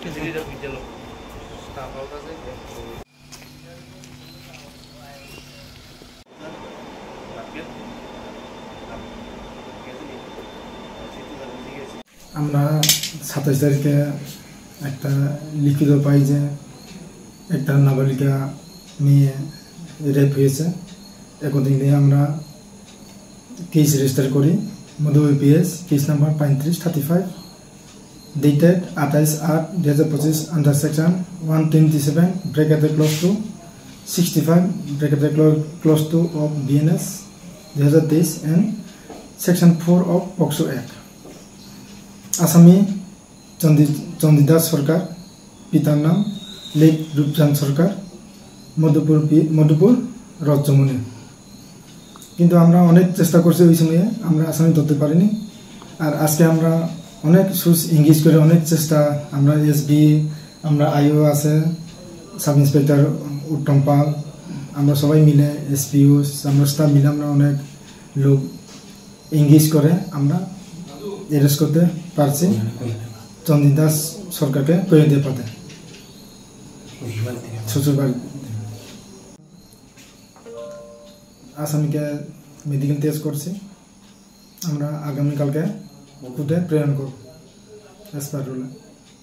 আমরা 27 তারিখে একটা লিখিত পাই যে একটা নাবালিকা মেয়ে রেপ হয়েছে। একদিনে আমরা কেস রেজিস্টার করি মধুবী PS case number 3535 dated 28/8/2025 under section 127 bracket close to 65 bracket close to of BNS 2023 and section 4 of POCSO act. আসামি চন্দিদাস সরকার, পিতার নাম লেক রূপচাঁদ সরকার, মধুপুর রজমনি। কিন্তু আমরা অনেক চেষ্টা করছি, ওই সময়ে আমরা আসামি ধরতে পারিনি। আর আজকে আমরা অনেক সুস ইংগেজ করে অনেক চেষ্টা, আমরা এসবি, আমরা আইও আছে, সাব ইন্সপেক্টর উত্তম পাল, আমরা সবাই মিলে এসপিও আমরা স্টাফ মিলে আমরা অনেক লোক এঙ্গেজ করে আমরা অ্যারেস্ট করতে পারছি চন্দিদাস সরকারকে কয়েদে পাতে শ্বশুরবাড়ি। আসামিকে মেডিকেল টেস্ট করছি, আমরা আগামীকালকে কোর্টে প্রেরণ করব এস পার রুলে।